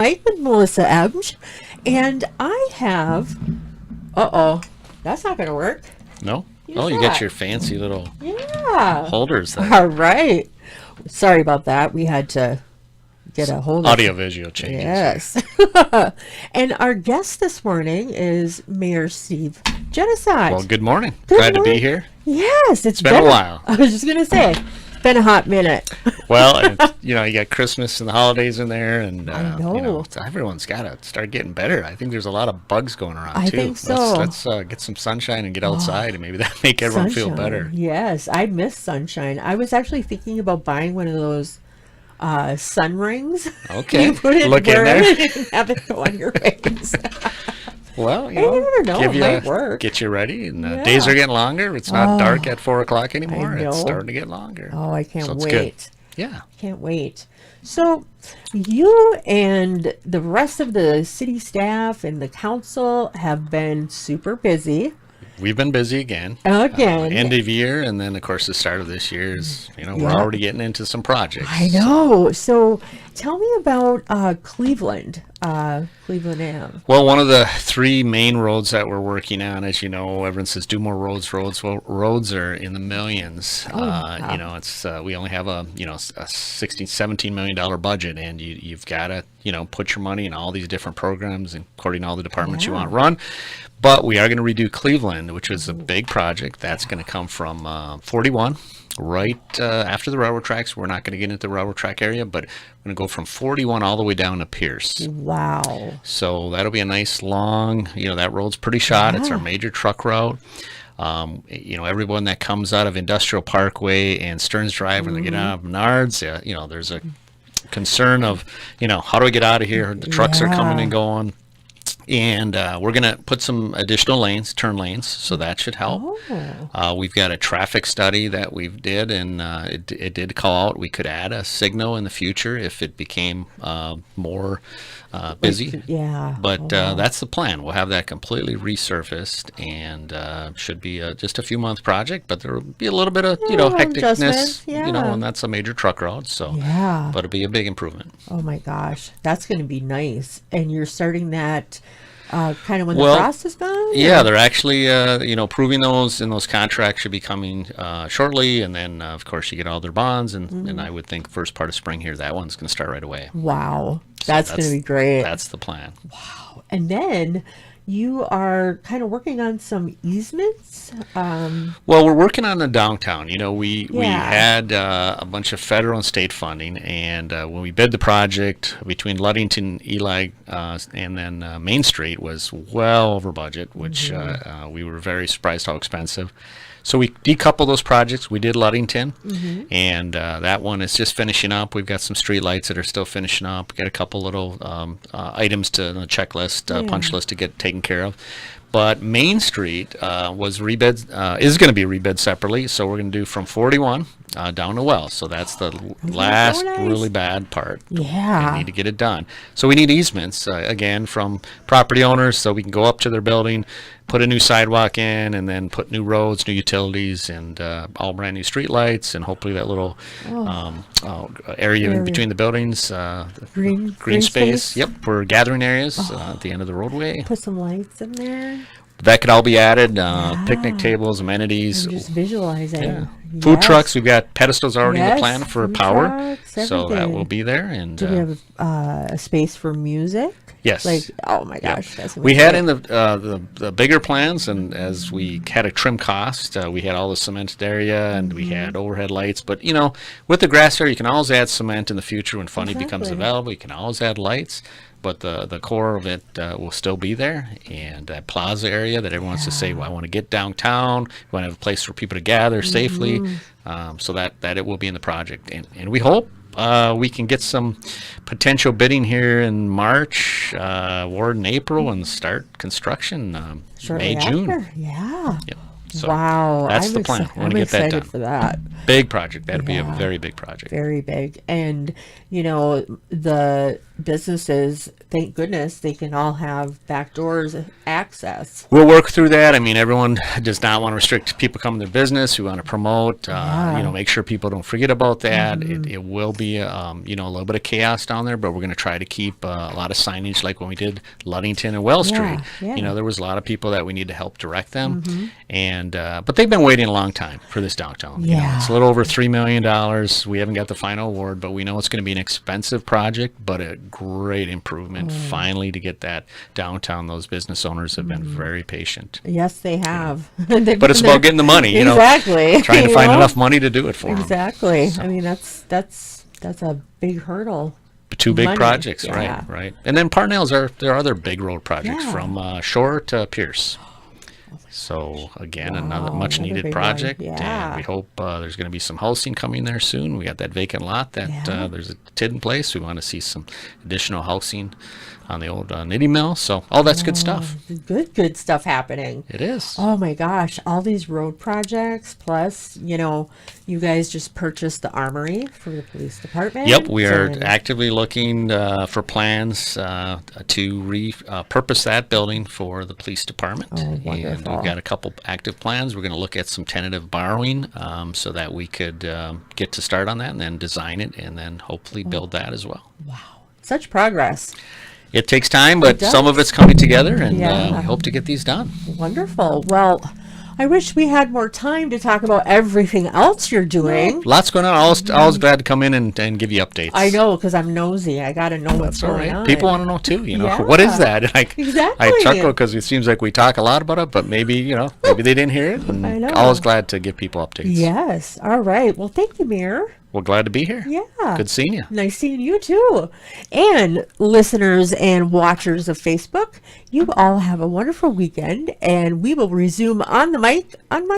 Mike with Melissa Ebsch, and I have. That's not going to work. No? Use Oh, you that. got your fancy little Yeah. holders there. All right. Sorry about that. We had to get a hold of Audio-visual changes. Yes. And our guest this morning is Mayor Steve Genocide. Well, good morning. Good Glad to morning. be here. Yes, It's been a while. I was just going to say, it's been a hot minute. Well, and, you got Christmas and the holidays in there, and I know. everyone's got to start getting better. I think there's a lot of bugs going around I too. think so. Let's get some sunshine and get outside, and maybe that make everyone feel Sunshine. better. Yes, I miss sunshine. I was actually thinking about buying one of those sun rings. Okay. You put it Look in wear there. it and have it go on your face. Well, You never know, it might work. get you ready, and Yeah. days are getting longer. It's not dark at 4 o'clock anymore. know. It's starting to get longer. Oh, I can't So it's good. wait. Yeah. Can't wait. So, you and the rest of the city staff and the council have been super busy. We've been busy again. Again. End of year, and then of course the start of this year is, we're Yeah. already getting into some projects. I know. So, tell me about Cleveland, Cleveland Ave. Well, one of the three main roads that we're working on, as you know, everyone says do more roads. Well, roads are in the millions. wow. It's we only have a $17 million budget, and you've got to put your money in all these different programs, according to all the departments you Yeah. want run. But we are going to redo Cleveland, which is a big project. That's going to come from 41, right after the railroad tracks. We're not going to get into the railroad track area, but we're going to go from 41 all the way down to Pierce. Wow. So that'll be a nice long, that road's pretty shot. It's our Yeah. major truck route. Everyone that comes out of Industrial Parkway and Stearns Drive when they get out of Menards, there's a concern of, how do I get out of here? The trucks are coming Yeah. and going. And we're going to put some additional lanes, turn lanes, so that should help. Oh. We've got a traffic study that we did, and it did call out we could add a signal in the future if it became more busy. Yeah. But Oh, wow. that's the plan. We'll have that completely resurfaced, and should be just a few month project. But there will be a little bit of adjustments, hecticness, yeah. and that's a major truck road. So, Yeah. but it'll be a big improvement. Oh my gosh, that's going to be nice. And you're starting that kind of when Well, the frost is gone? Yeah, or- they're actually, proving those, and those contracts should be coming shortly. And then, of course, you get all their bonds, and I would think first part of spring here, that one's going to start right away. Wow, that's going to be great. That's the plan. And then you are kind of working on some easements. Well, we're working on the downtown. We Yeah. had a bunch of federal and state funding, and when we bid the project between Ludington, Eli, and then Main Street was well over budget, which we were very surprised how expensive. So we decoupled those projects. We did Ludington, and that one is just finishing up. We've got some street lights that are still finishing up. Got a couple little items to the checklist, punch list to get taken care of. But Main Street was rebid, is going to be rebid separately. So we're going to do from 41 down to Wells. So that's the last nice? really bad part. Yeah. We need to get it done. So we need easements, again, from property owners so we can go up to their building, put a new sidewalk in, and then put new roads, new utilities, and all brand new street lights, and hopefully that little area in between the buildings, green space. Yep, for gathering areas at the end of the roadway. Put some lights in there. That could all be added, picnic tables, amenities. I'm just visualizing. Yeah. Food Yes. trucks, we've got pedestals already in the Yes, plan for food power, trucks, so that everything. will be there. And Do we have a space for music? yes, Like, oh my Yep. gosh, that's we had in amazing. the bigger plans, and as we had a trim cost, we had all the cemented area, and we had overhead lights. But with the grass area, you can always add cement in the future when funding becomes Exactly. available. You can always add lights, but the core of it will still be there. And that plaza area that everyone wants to say, well, I want to get downtown. We want to have a place for people to gather safely, so that it will be in the project. And we hope we can get some potential bidding here in March, or in April, and start construction Shortly May, June. after. Yeah. Yep. So Wow. that's I'm the plan. We want I'm to get that excited done. for that. Big project. That'd be a Yeah. very big project. Very big. And the businesses, thank goodness, they can all have back doors access. We'll work through that. I mean, everyone does not want to restrict people coming to their business. We want to promote, make sure people don't forget about that. It will be, a little bit of chaos down there, but we're going to try to keep a lot of signage like when we did Ludington and Wells Street. Yeah. There was a lot of people that we need to help direct them. And, but they've been waiting a long time for this downtown. It's a little over $3 million. We haven't got the final award, but we know it's going to be an expensive project, but a great improvement finally to get that downtown. Those business owners have been very patient. Yes, they have. But it's about getting the money, exactly. Trying to find enough money to do it for them. Exactly. So. I mean, that's a big hurdle. Two big projects, right. And then Parnell's there are other big road projects from Shore to Pierce. So again, another much needed project, and we hope there's going to be some housing coming there soon. We got that vacant lot that there's a TID in place. We want to see some additional housing on the old knitting mill. So all that's good stuff. Good stuff happening. It is. Oh my gosh, all these road projects, plus, you guys just purchased the armory for the police department. Yep, we are actively looking for plans to repurpose that building for the police department. Oh, wonderful. And we've got a couple active plans. We're going to look at some tentative borrowing so that we could get to start on that and then design it and then hopefully build that as well. Wow, such progress. It takes time, but some of it's coming together, and we hope to get these done. Wonderful. Well, I wish we had more time to talk about everything else you're doing. Lots going on. Always glad to come in and give you updates. I know, because I'm nosy. I got to know what's going on. People want to know too. What is that? Exactly. I chuckle because it seems like we talk a lot about it, but maybe maybe they didn't hear it. And I know. Always glad to give people updates. Yes. All right. Well, thank you, Mir. Well, glad to be here. Yeah. Good seeing you. Nice seeing you too. And listeners and watchers of Facebook, you all have a wonderful weekend, and we will resume on the mic on my